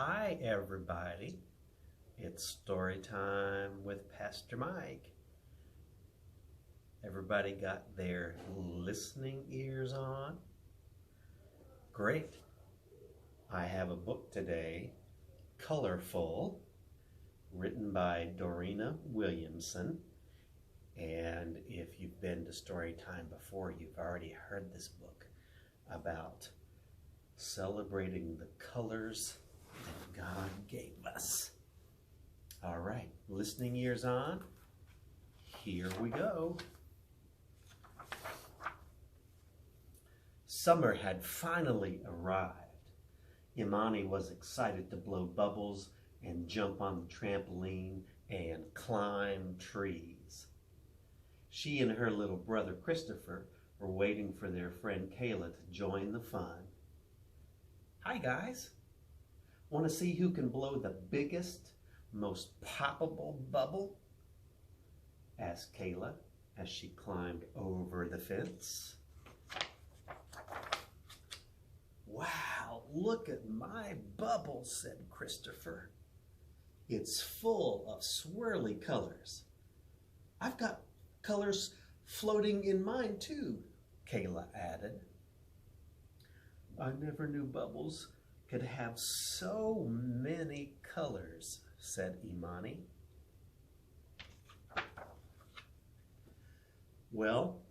Hi, everybody. It's story time with Pastor Mike. Everybody got their listening ears on? Great. I have a book today, Colorful, written by Dorina Williamson. And if you've been to story time before, you've already heard this book about celebrating the colors that God gave us. All right, listening ears on. Here we go. Summer had finally arrived. Imani was excited to blow bubbles and jump on the trampoline and climb trees. She and her little brother Christopher were waiting for their friend Kayla to join the fun. Hi guys. Want to see who can blow the biggest, most poppable bubble? Asked Kayla as she climbed over the fence. Wow, look at my bubble, said Christopher. It's full of swirly colors. I've got colors floating in mine too, Kayla added. I never knew bubbles could have so many colors, said Imani. Well,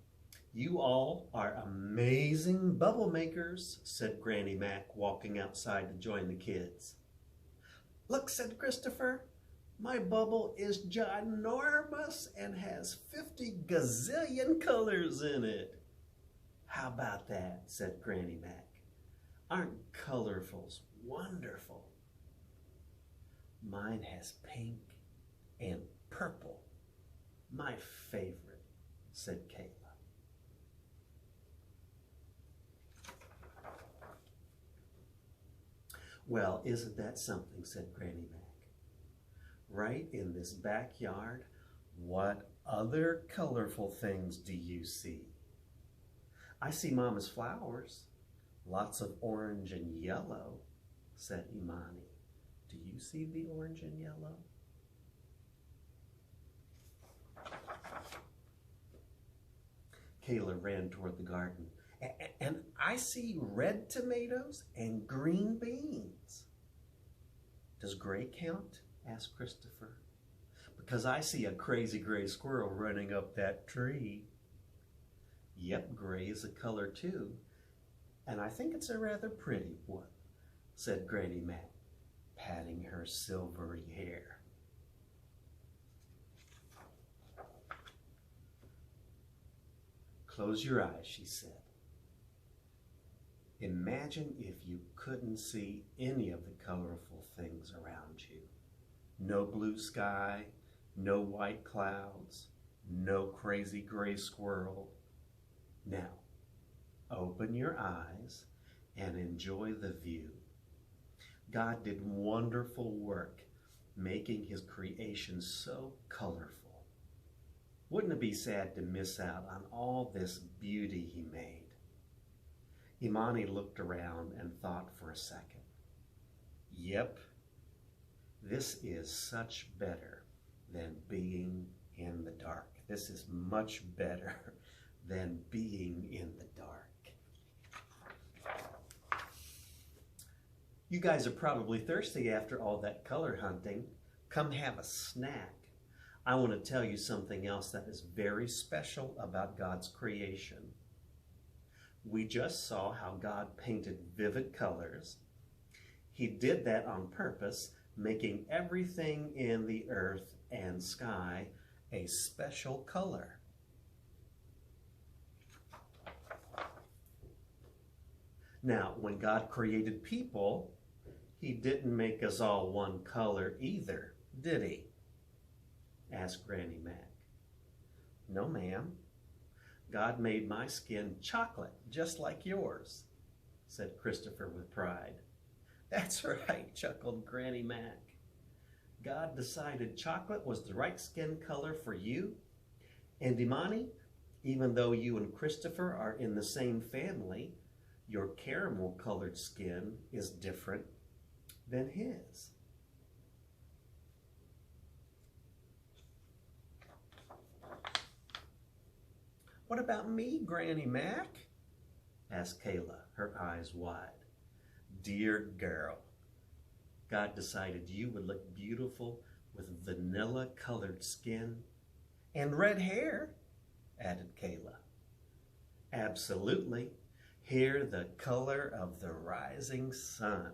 you all are amazing bubble makers, said Granny Mac, walking outside to join the kids. Look, said Christopher, my bubble is ginormous and has 50 gazillion colors in it. How about that, said Granny Mac. Aren't colorfuls wonderful? Mine has pink and purple. My favorite, said Kayla. Well, isn't that something, said Granny Mac. Right in this backyard, what other colorful things do you see? I see Mama's flowers. Lots of orange and yellow, said Imani. Do you see the orange and yellow? Kayla ran toward the garden. And I see red tomatoes and green beans. Does gray count? Asked Christopher. Because I see a crazy gray squirrel running up that tree. Yep, gray is a color too. And I think it's a rather pretty one, said Granny Mac, patting her silvery hair. Close your eyes, she said. Imagine if you couldn't see any of the colorful things around you. No blue sky, no white clouds, no crazy gray squirrel. Now, open your eyes and enjoy the view. God did wonderful work making his creation so colorful. Wouldn't it be sad to miss out on all this beauty he made? Imani looked around and thought for a second. Yep, this is such better than being in the dark. This is much better than being in the dark. You guys are probably thirsty after all that color hunting. Come have a snack. I want to tell you something else that is very special about God's creation. We just saw how God painted vivid colors. He did that on purpose, making everything in the earth and sky a special color. Now, when God created people, he didn't make us all one color either, did he? Asked Granny Mac. No, ma'am. God made my skin chocolate, just like yours, said Christopher with pride. That's right, chuckled Granny Mac. God decided chocolate was the right skin color for you. And Imani, even though you and Christopher are in the same family, your caramel-colored skin is different than his. What about me, Granny Mac? Asked Kayla, her eyes wide. Dear girl, God decided you would look beautiful with vanilla-colored skin and red hair, added Kayla. Absolutely. Hair the color of the rising sun,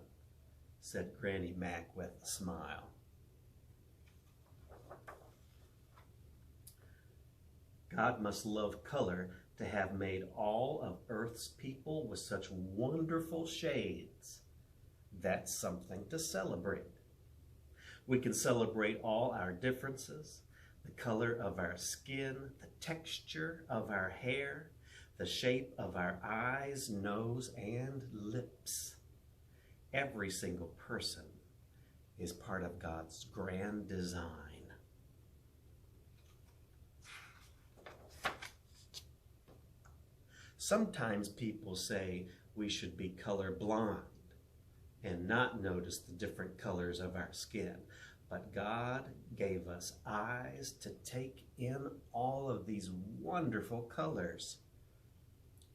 said Granny Mac with a smile. God must love color to have made all of Earth's people with such wonderful shades. That's something to celebrate. We can celebrate all our differences, the color of our skin, the texture of our hair, the shape of our eyes, nose, and lips. Every single person is part of God's grand design. Sometimes people say we should be colorblind and not notice the different colors of our skin. But God gave us eyes to take in all of these wonderful colors.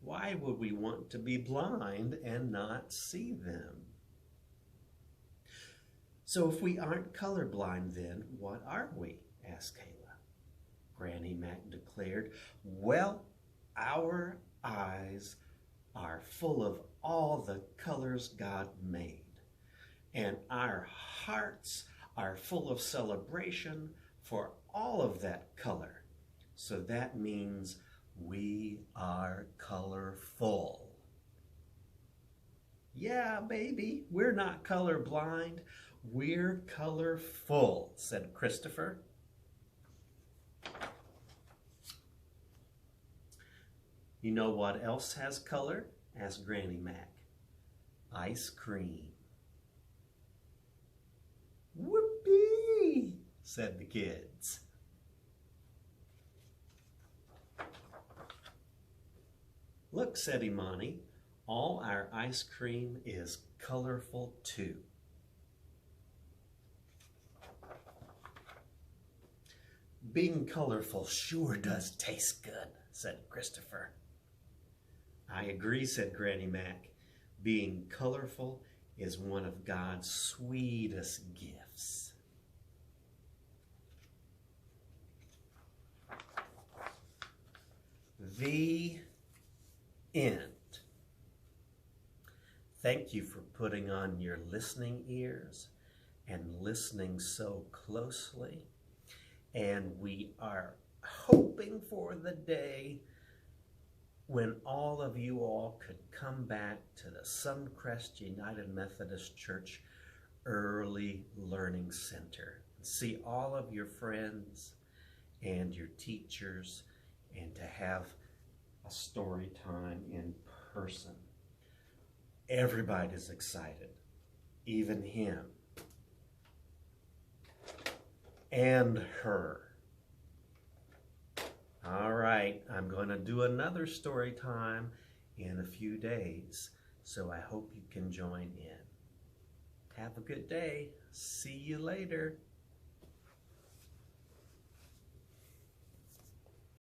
Why would we want to be blind and not see them? So if we aren't colorblind, then what are we? Asked Kayla. Granny Mac declared, well, our eyes are full of all the colors God made, and our hearts are full of celebration for all of that color. So that means we are colorful. Yeah, baby, we're not colorblind, we're colorful, said Christopher. You know what else has color? Asked Granny Mac. Ice cream. Whoopee, said the kids. Look, said Imani, all our ice cream is colorful too. Being colorful sure does taste good, said Christopher. I agree, said Granny Mac. Being colorful is one of God's sweetest gifts. The end. Thank you for putting on your listening ears and listening so closely. And we are hoping for the day when all of you all could come back to the Suncrest United Methodist Church Early Learning Center and see all of your friends and your teachers and to have a story time in person. Everybody's excited, even him and her. All right, I'm going to do another story time in a few days, so I hope you can join in. Have a good day. See you later.